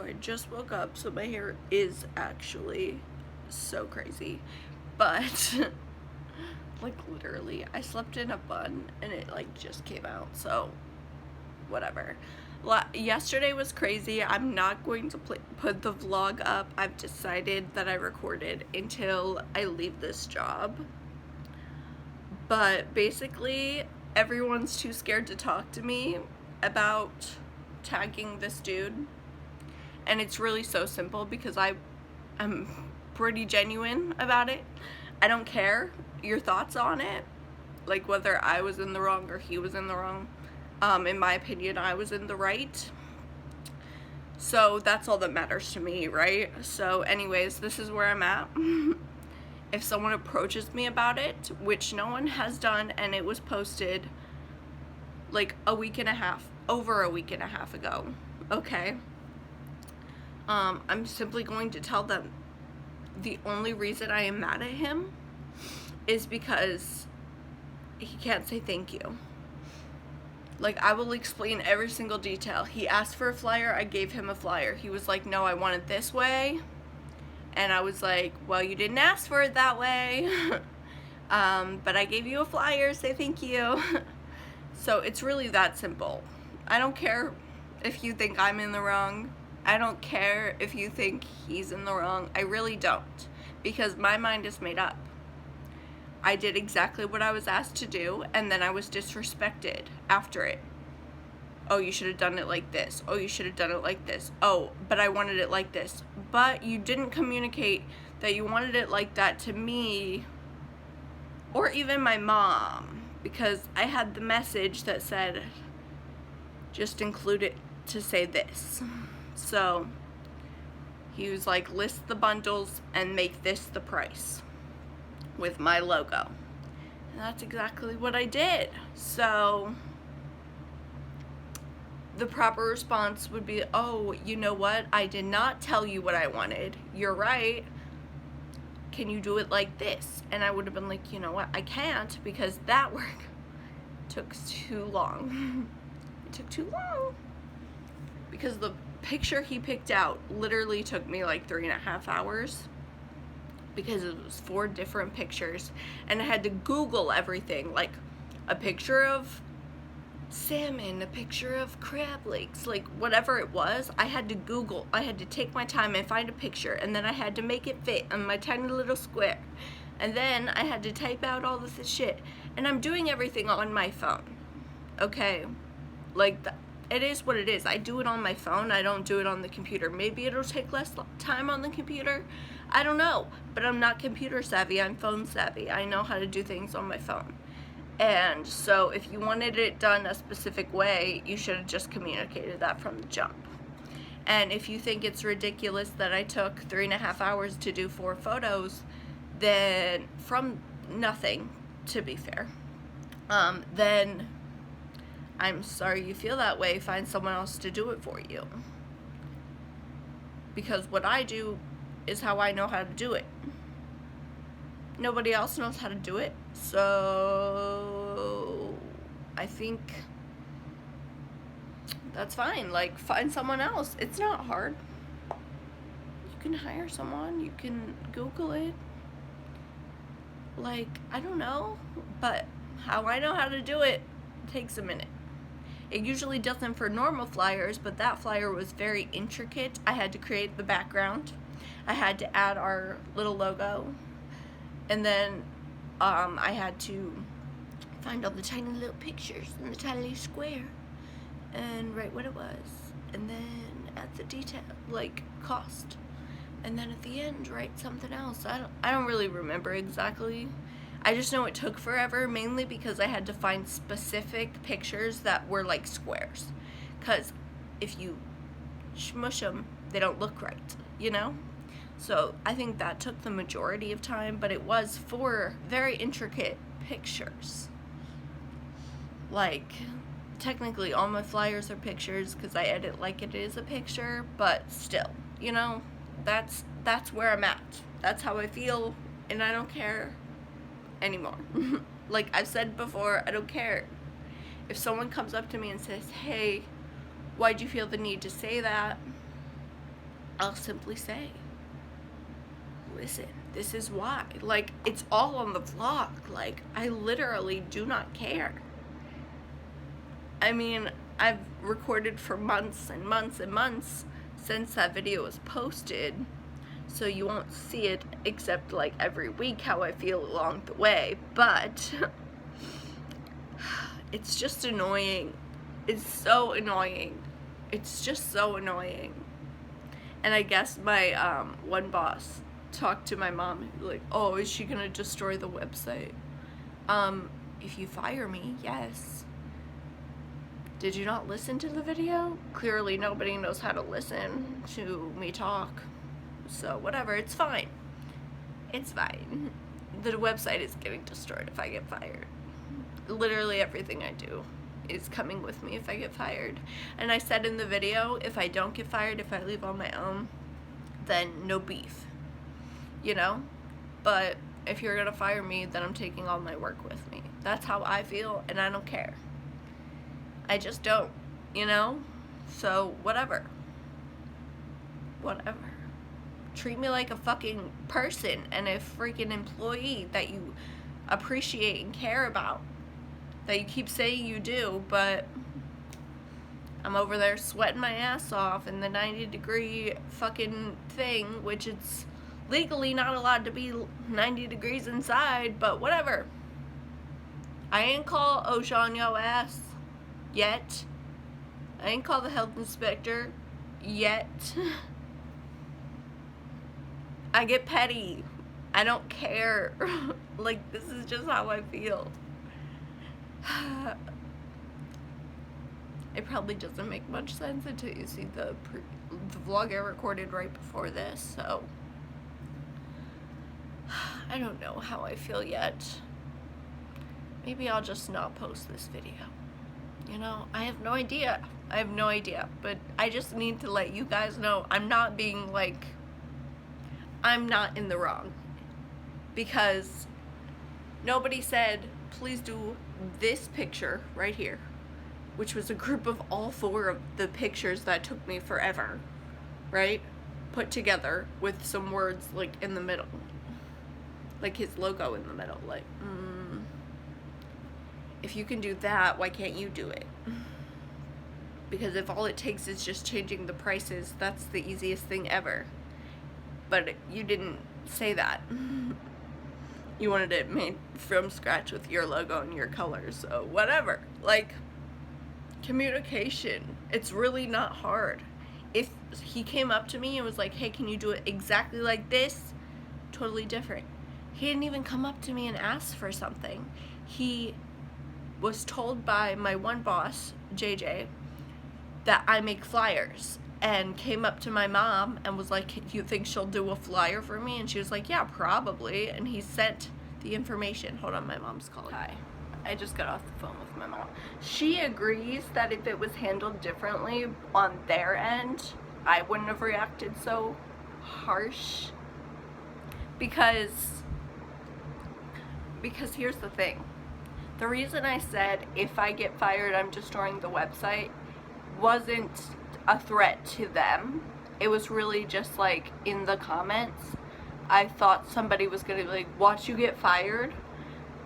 I just woke up, so my hair is actually so crazy. But, like, literally, I slept in a bun and it, like, just came out, so whatever. Yesterday was crazy. I'm not going to put the vlog up. I've decided that I recorded until I leave this job. But basically, everyone's too scared to talk to me about tagging this dude. And it's really so simple because I'm pretty genuine about it. I don't care your thoughts on it, like whether I was in the wrong or he was in the wrong. In my opinion, I was in the right. So that's all that matters to me, right? So anyways, this is where I'm at. If someone approaches me about it, which no one has done, and it was posted like over a week and a half ago, okay? I'm simply going to tell them the only reason I am mad at him is because he can't say thank you. Like, I will explain every single detail. He asked for a flyer, I gave him a flyer. He was like, no, I want it this way. And I was like, well, you didn't ask for it that way. But I gave you a flyer, say thank you. So it's really that simple. I don't care if you think I'm in the wrong. I don't care if you think he's in the wrong. I really don't, because my mind is made up. I did exactly what I was asked to do, and then I was disrespected after it. Oh, you should have done it like this. Oh, you should have done it like this. Oh, but I wanted it like this. But you didn't communicate that you wanted it like that to me or even my mom, because I had the message that said, just include it to say this. So he was like, list the bundles and make this the price with my logo. And that's exactly what I did. So the proper response would be, oh, you know what? I did not tell you what I wanted. You're right. Can you do it like this? And I would have been like, you know what? I can't, because that work took too long. It took too long. Because the picture he picked out literally took me like 3.5 hours. Because it was 4 different pictures. And I had to Google everything. Like a picture of salmon, a picture of crab legs, like whatever it was, I had to Google. I had to take my time and find a picture, and then I had to make it fit on my tiny little square, and then I had to type out all this shit, and I'm doing everything on my phone, okay? Like, it is what it is. I do it on my phone. I don't do it on the computer. Maybe it'll take less time on the computer, I don't know, but I'm not computer savvy. I'm phone savvy. I know how to do things on my phone. And so if you wanted it done a specific way, you should have just communicated that from the jump. And if you think it's ridiculous that I took 3.5 hours to do 4 photos, then from nothing, to be fair, then I'm sorry you feel that way. Find someone else to do it for you. Because what I do is how I know how to do it. Nobody else knows how to do it, so I think that's fine. Like, find someone else. It's not hard. You can hire someone. You can Google it. Like, I don't know, but how I know how to do it takes a minute. It usually doesn't for normal flyers, but that flyer was very intricate. I had to create the background. I had to add our little logo. And then I had to find all the tiny little pictures in the tiny little square and write what it was. And then add the detail, like cost. And then at the end, write something else. I don't really remember exactly. I just know it took forever, mainly because I had to find specific pictures that were like squares. Because if you smush them, they don't look right, you know? So I think that took the majority of time, but it was 4 very intricate pictures. Like, technically all my flyers are pictures because I edit like it is a picture, but still, you know, that's where I'm at. That's how I feel, and I don't care anymore. Like I've said before, I don't care. If someone comes up to me and says, hey, why'd you feel the need to say that? I'll simply say, listen, this is why. Like, it's all on the vlog. Like, I literally do not care. I mean, I've recorded for months and months and months since that video was posted, so you won't see it except like every week how I feel along the way, but it's just annoying. It's so annoying. It's just so annoying. And I guess my one boss talked to my mom, like, oh, is she gonna destroy the website? If you fire me, yes. Did you not listen to the video? Clearly nobody knows how to listen to me talk. So whatever, it's fine. It's fine. The website is getting destroyed if I get fired. Literally everything I do is coming with me if I get fired. And I said in the video, if I don't get fired, if I leave on my own, then no beef. You know? But if you're gonna fire me, then I'm taking all my work with me. That's how I feel, and I don't care. I just don't, you know? So, whatever. Whatever. Treat me like a fucking person and a freaking employee that you appreciate and care about. That you keep saying you do, but I'm over there sweating my ass off in the 90-degree fucking thing, which it's legally not allowed to be 90 degrees inside, but whatever. I ain't call OSHA on yo ass yet. I ain't call the health inspector yet. I get petty. I don't care. Like, this is just how I feel. It probably doesn't make much sense until you see the vlog I recorded right before this, so I don't know how I feel yet. Maybe I'll just not post this video. You know, I have no idea. I have no idea, but I just need to let you guys know I'm not being like, I'm not in the wrong, because nobody said, please do this picture right here, which was a group of all 4 of the pictures that took me forever, right? Put together with some words like in the middle, like his logo in the middle, like, if you can do that, why can't you do it? Because if all it takes is just changing the prices, that's the easiest thing ever. But you didn't say that. You wanted it made from scratch with your logo and your colors, so whatever. Like, communication, it's really not hard. If he came up to me and was like, hey, can you do it exactly like this? Totally different. He didn't even come up to me and ask for something. He was told by my one boss, JJ, that I make flyers, and came up to my mom and was like, do you think she'll do a flyer for me? And she was like, yeah, probably. And he sent the information. Hold on, my mom's calling. Hi. I just got off the phone with my mom. She agrees that if it was handled differently on their end, I wouldn't have reacted so harsh. Because here's the thing. The reason I said if I get fired, I'm destroying the website wasn't a threat to them. It was really just like in the comments. I thought somebody was gonna be like, watch you get fired.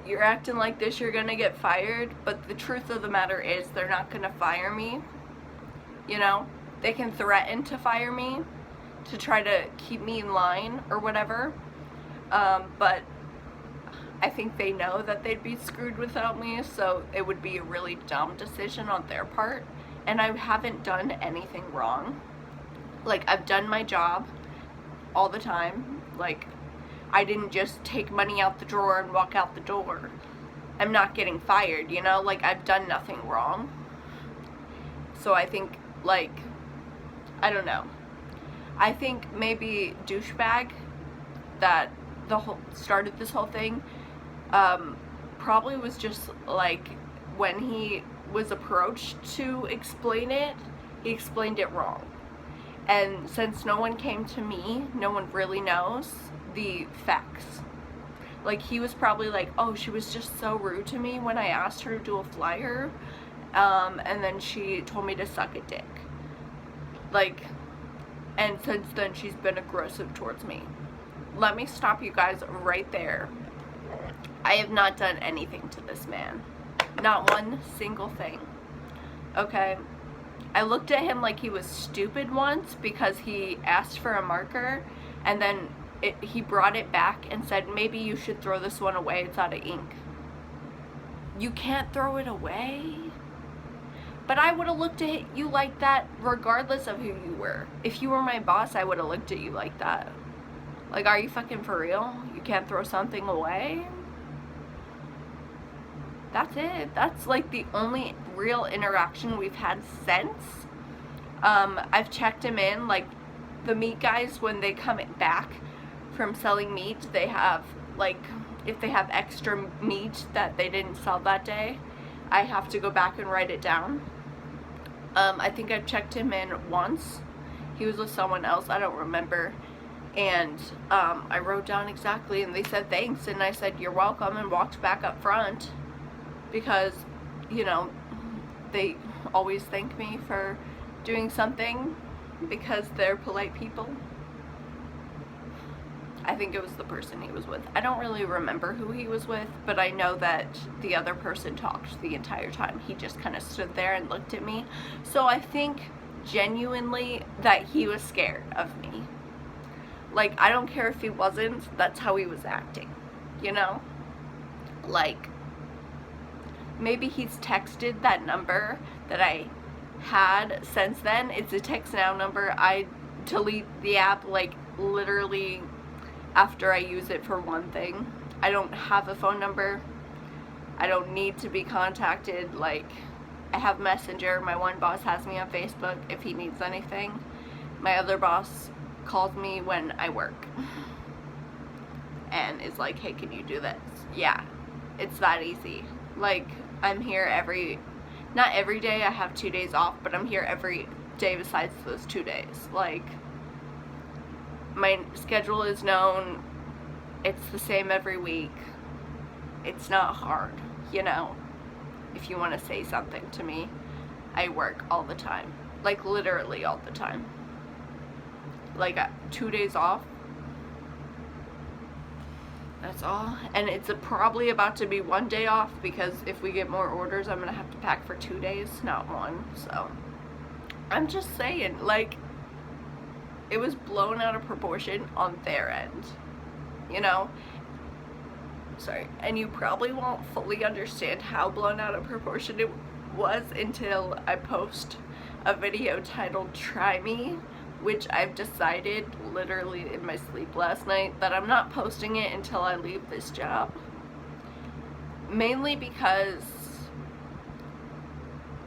You're acting like this, you're gonna get fired. But the truth of the matter is they're not gonna fire me. You know, they can threaten to fire me to try to keep me in line or whatever. But I think they know that they'd be screwed without me, so it would be a really dumb decision on their part. And I haven't done anything wrong. Like, I've done my job all the time. Like, I didn't just take money out the drawer and walk out the door. I'm not getting fired, you know? Like, I've done nothing wrong. So I think, like, I don't know. I think maybe douchebag that started this whole thing probably was just like, when he was approached to explain it, he explained it wrong. And since no one came to me, no one really knows the facts. Like, he was probably like, oh, she was just so rude to me when I asked her to do a flyer, and then she told me to suck a dick. Like, And since then, she's been aggressive towards me. Let me stop you guys right there. I have not done anything to this man. Not one single thing. Okay? I looked at him like he was stupid once because he asked for a marker, and then he brought it back and said, maybe you should throw this one away, it's out of ink. You can't throw it away? But I would have looked at you like that regardless of who you were. If you were my boss, I would have looked at you like that. Like, are you fucking for real? You can't throw something away? That's it. That's like the only real interaction we've had since. I've checked him in, like the meat guys, when they come back from selling meat, they have, like, if they have extra meat that they didn't sell that day, I have to go back and write it down. I think I've checked him in once. He was with someone else, I don't remember. And I wrote down exactly, and they said thanks, and I said you're welcome, and walked back up front. Because, you know, they always thank me for doing something because they're polite people. I think it was the person he was with. I don't really remember who he was with, but I know that the other person talked the entire time. He just kind of stood there and looked at me. So I think genuinely that he was scared of me. Like, I don't care if he wasn't, that's how he was acting, you know? Like, maybe he's texted that number that I had since then. It's a text now number. I delete the app like literally after I use it for one thing. I don't have a phone number. I don't need to be contacted. Like, I have Messenger. My one boss has me on Facebook if he needs anything. My other boss calls me when I work and is like, hey, can you do this? Yeah, it's that easy. Like, I'm here not every day, I have 2 days off, but I'm here every day besides those 2 days. Like, my schedule is known, it's the same every week. It's not hard, you know? If you want to say something to me, I work all the time. Like, literally all the time. Like, 2 days off. That's all. And it's probably about to be 1 day off because if we get more orders, I'm going to have to pack for 2 days, not one. So, I'm just saying, like, it was blown out of proportion on their end. You know? Sorry. And you probably won't fully understand how blown out of proportion it was until I post a video titled Try Me, which I've decided literally in my sleep last night that I'm not posting it until I leave this job. Mainly because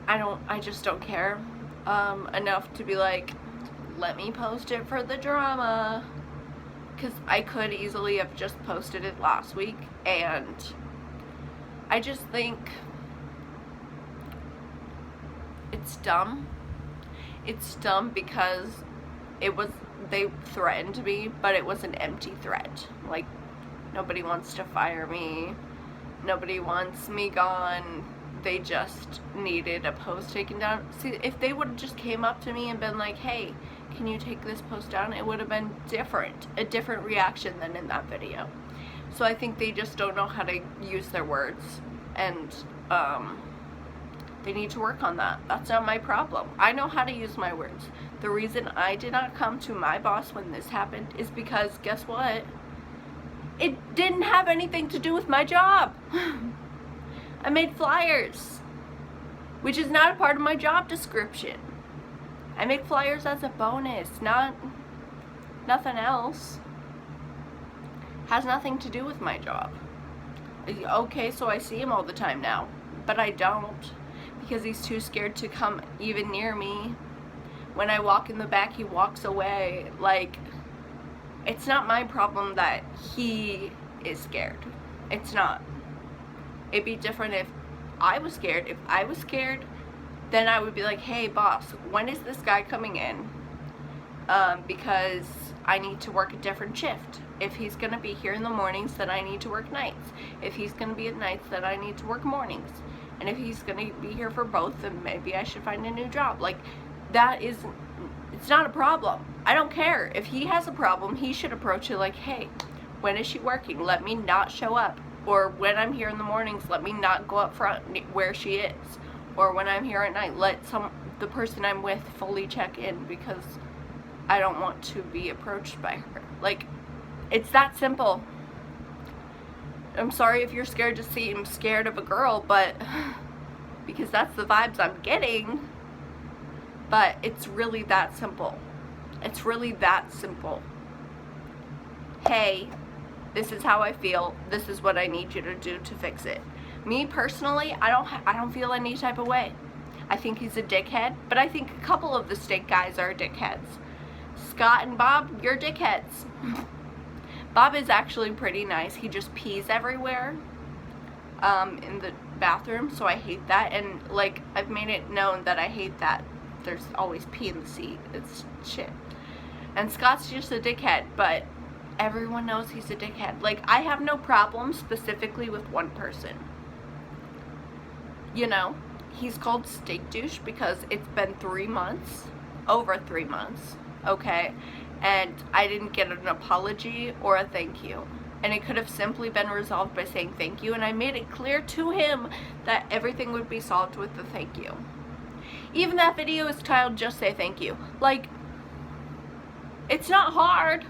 I just don't care enough to be like, let me post it for the drama. Because I could easily have just posted it last week, and I just think it's dumb. It's dumb because they threatened me, but it was an empty threat. Like, nobody wants to fire me. Nobody wants me gone. They just needed a post taken down. See, if they would have just came up to me and been like, hey, can you take this post down? It would have been different. A different reaction than in that video. So I think they just don't know how to use their words. And, they need to work on that. That's not my problem. I know how to use my words. The reason I did not come to my boss when this happened is because, guess what? It didn't have anything to do with my job. I made flyers, which is not a part of my job description. I made flyers as a bonus, nothing else. Has nothing to do with my job. Okay, so I see him all the time now, but I don't. Because he's too scared to come even near me. When I walk in the back, he walks away. Like, it's not my problem that he is scared. It's not. It'd be different if I was scared. If I was scared, then I would be like, hey, boss, when is this guy coming in? Because I need to work a different shift. If he's going to be here in the mornings, then I need to work nights. If he's going to be at nights, then I need to work mornings. And if he's going to be here for both, then maybe I should find a new job. Like, that is, It's not a problem. I don't care. If he has a problem, he should approach it like, hey, when is she working? Let me not show up. Or when I'm here in the mornings, let me not go up front where she is. Or when I'm here at night, let the person I'm with fully check in, because I don't want to be approached by her. Like, it's that simple. I'm sorry if you're scared to seem scared of a girl, but because that's the vibes I'm getting. But it's really that simple. It's really that simple. Hey, this is how I feel. This is what I need you to do to fix it. Me personally, I don't feel any type of way. I think he's a dickhead, but I think a couple of the steak guys are dickheads. Scott and Bob, you're dickheads. Bob is actually pretty nice. He just pees everywhere in the bathroom, so I hate that. And like, I've made it known that I hate that. There's always pee in the seat. It's shit. And Scott's just a dickhead, but everyone knows he's a dickhead. Like, I have no problem specifically with one person. You know, he's called Steak Douche because it's been 3 months, over 3 months, okay? And I didn't get an apology or a thank you. And it could have simply been resolved by saying thank you, and I made it clear to him that everything would be solved with the thank you. Even that video is titled Just Say Thank You. Like, it's not hard.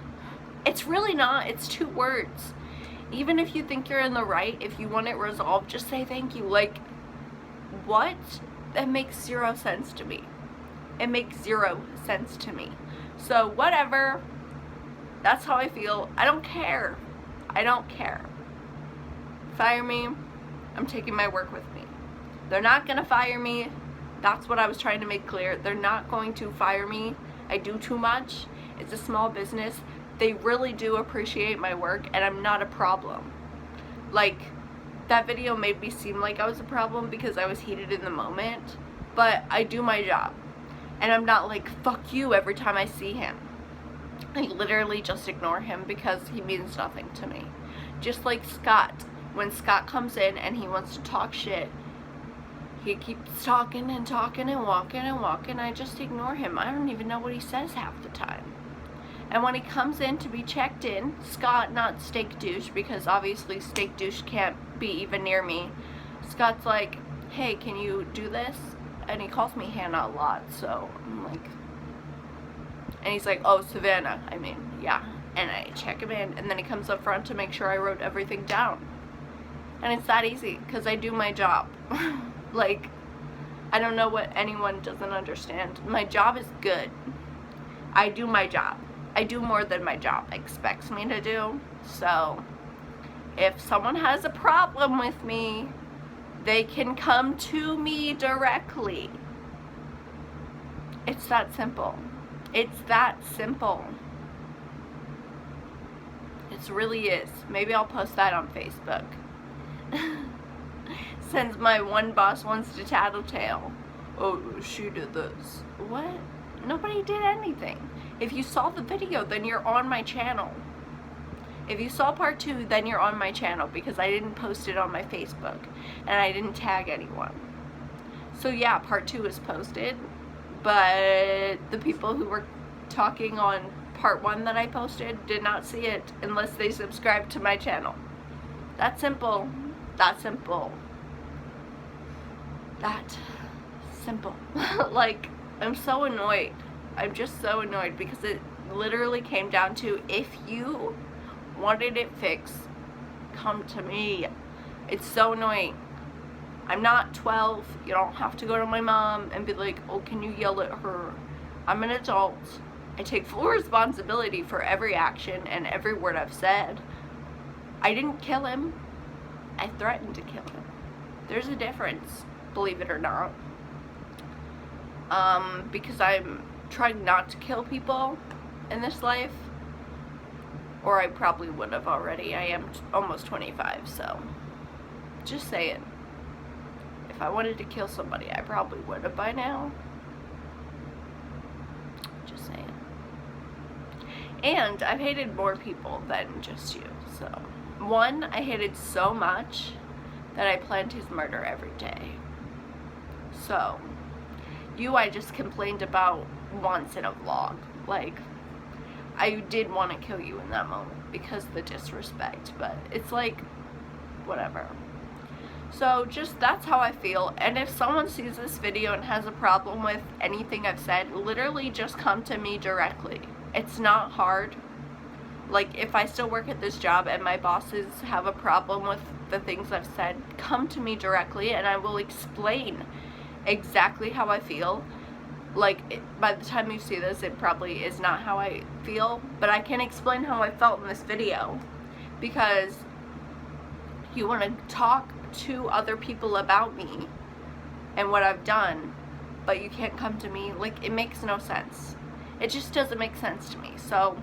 It's really not. It's 2 words. Even if you think you're in the right, if you want it resolved, just say thank you. Like, what? That makes 0 sense to me. It makes 0 sense to me. So, whatever. That's how I feel. I don't care. I don't care. Fire me. I'm taking my work with me. They're not gonna fire me. That's what I was trying to make clear. They're not going to fire me. I do too much. It's a small business. They really do appreciate my work, and I'm not a problem. Like, that video made me seem like I was a problem because I was heated in the moment, but I do my job. And I'm not like, fuck you every time I see him. I literally just ignore him because he means nothing to me. Just like Scott. When Scott comes in and he wants to talk shit, he keeps talking and talking and walking and walking. I just ignore him. I don't even know what he says half the time. And when he comes in to be checked in, Scott, not Steak Douche, because obviously Steak Douche can't be even near me. Scott's like, hey, can you do this? And he calls me Hannah a lot, so I'm like, and he's like, oh, Savannah, I mean, yeah. And I check him in, and then he comes up front to make sure I wrote everything down. And it's that easy, because I do my job. Like, I don't know what anyone doesn't understand. My job is good. I do my job. I do more than my job expects me to do. So, if someone has a problem with me, they can come to me directly. It's that simple. It's that simple. It really is. Maybe I'll post that on Facebook. Since my one boss wants to tattletale. Oh, she did this. What? Nobody did anything. If you saw the video, then you're on my channel. If you saw part 2, then you're on my channel because I didn't post it on my Facebook and I didn't tag anyone. So yeah, part 2 is posted, but the people who were talking on part 1 that I posted did not see it unless they subscribed to my channel. That simple. That simple. That simple. Like, I'm so annoyed. I'm just so annoyed because it literally came down to, if you wanted it fixed, come to me. It's so annoying. I'm not 12. You don't have to go to my mom and be like, oh, can you yell at her? I'm an adult. I take full responsibility for every action and every word I've said. I didn't kill him. I threatened to kill him. There's a difference, believe it or not. Because I'm trying not to kill people in this life. Or I probably would have already. I am almost 25, so just saying. If I wanted to kill somebody, I probably would have by now. Just saying. And I've hated more people than just you, so. One, I hated so much that I planned his murder every day. So, you I just complained about once in a vlog. Like, I did want to kill you in that moment because of the disrespect, but it's like, whatever. So just, that's how I feel. And if someone sees this video and has a problem with anything I've said, literally just come to me directly. It's not hard. Like, if I still work at this job and my bosses have a problem with the things I've said, come to me directly and I will explain exactly how I feel. Like, by the time you see this, it probably is not how I feel, but I can explain how I felt in this video, because you want to talk to other people about me and what I've done, but you can't come to me. Like, it makes no sense. It just doesn't make sense to me. So,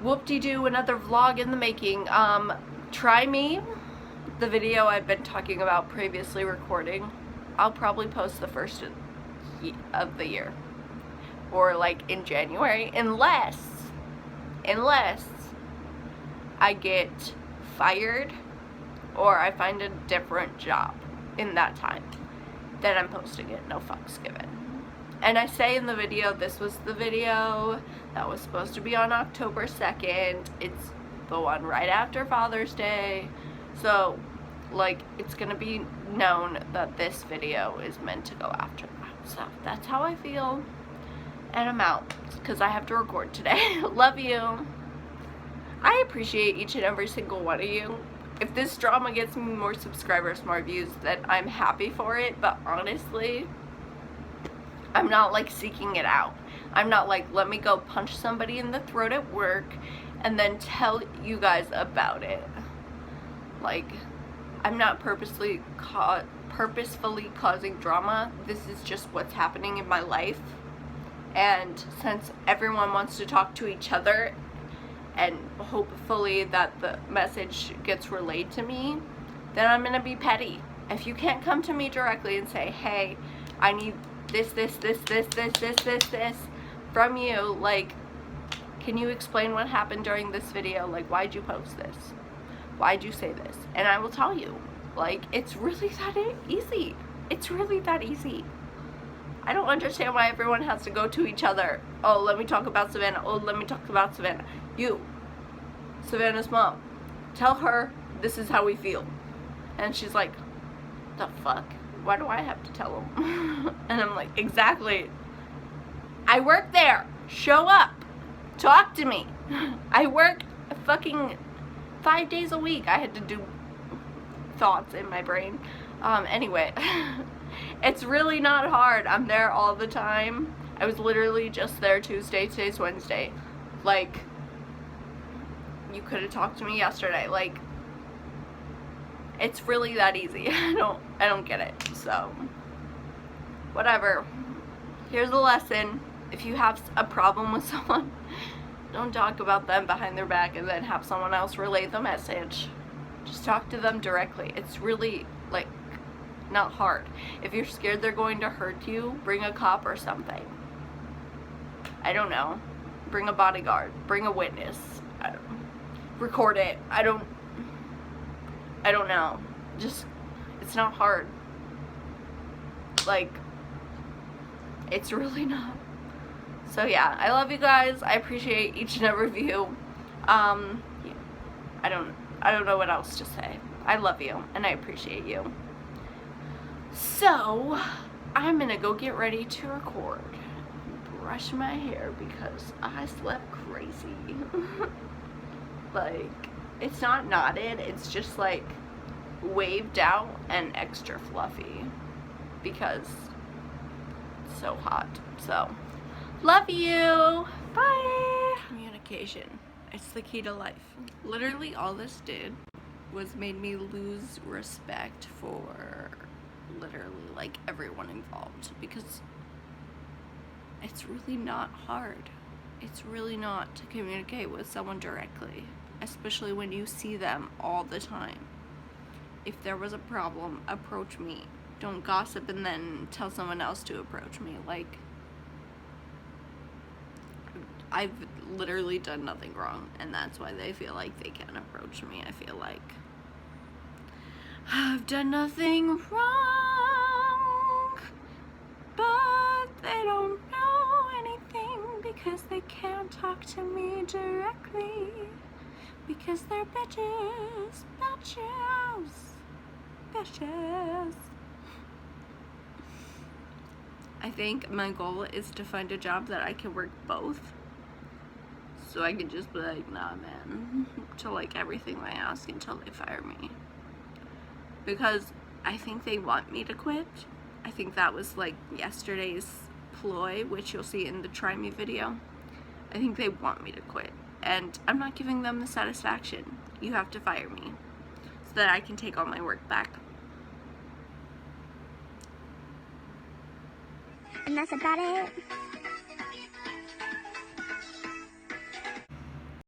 whoop-de-doo, another vlog in the making. Try me, the video I've been talking about previously recording. I'll probably post the first of the year, or like in January, unless I get fired or I find a different job in that time. Then I'm posting it, no fucks given. And I say in the video, this was the video that was supposed to be on October 2nd. It's the one right after Father's Day. So, like, it's gonna be known that this video is meant to go after that. So, that's how I feel. And I'm out, because I have to record today. Love you. I appreciate each and every single one of you. If this drama gets me more subscribers, more views, then I'm happy for it. But honestly, I'm not like seeking it out. I'm not like, let me go punch somebody in the throat at work and then tell you guys about it. Like, I'm not purposefully causing drama. This is just what's happening in my life. And since everyone wants to talk to each other, and hopefully that the message gets relayed to me, then I'm gonna be petty. If you can't come to me directly and say, hey, I need this from you, like, can you explain what happened during this video? Like, why'd you post this? Why'd you say this? And I will tell you. Like, it's really that easy. It's really that easy. I don't understand why everyone has to go to each other. Oh, let me talk about Savannah. Oh, let me talk about Savannah. You, Savannah's mom, tell her this is how we feel. And she's like, the fuck? Why do I have to tell him? And I'm like, exactly. I work there. Show up. Talk to me. I work fucking 5 days a week. I had to do thoughts in my brain. Anyway, it's really not hard. I'm there all the time. I was literally just there Tuesday. Today's Wednesday. Like, you could have talked to me yesterday. Like, it's really that easy. I don't get it. So, whatever. Here's a lesson. If you have a problem with someone, don't talk about them behind their back and then have someone else relay the message. Just talk to them directly. It's really, like, not hard. If you're scared they're going to hurt you, bring a cop or something. I don't know. Bring a bodyguard. Bring a witness. I don't know. Record it. I don't know. Just, it's not hard. Like, it's really not. So yeah, I love you guys. I appreciate each and every view. Yeah. I don't know what else to say. I love you and I appreciate you. So, I'm gonna go get ready to record. Brush my hair because I slept crazy. Like, it's not knotted, it's just like waved out and extra fluffy because it's so hot. So, love you. Bye. Communication. It's the key to life. Literally all this did was made me lose respect for literally like everyone involved, because it's really not hard. It's really not to communicate with someone directly, especially when you see them all the time. If there was a problem, approach me. Don't gossip and then tell someone else to approach me. Like, I've literally done nothing wrong, and that's why they feel like they can approach me. I feel like I've done nothing wrong, but they don't know because they can't talk to me directly. Because they're bitches, bitches, bitches. I think my goal is to find a job that I can work both. So I can just be like, nah man, to like everything they ask until they fire me. Because I think they want me to quit. I think that was like yesterday's ploy, which you'll see in the try me video. I think they want me to quit. And I'm not giving them the satisfaction. You have to fire me so that I can take all my work back. And that's about it.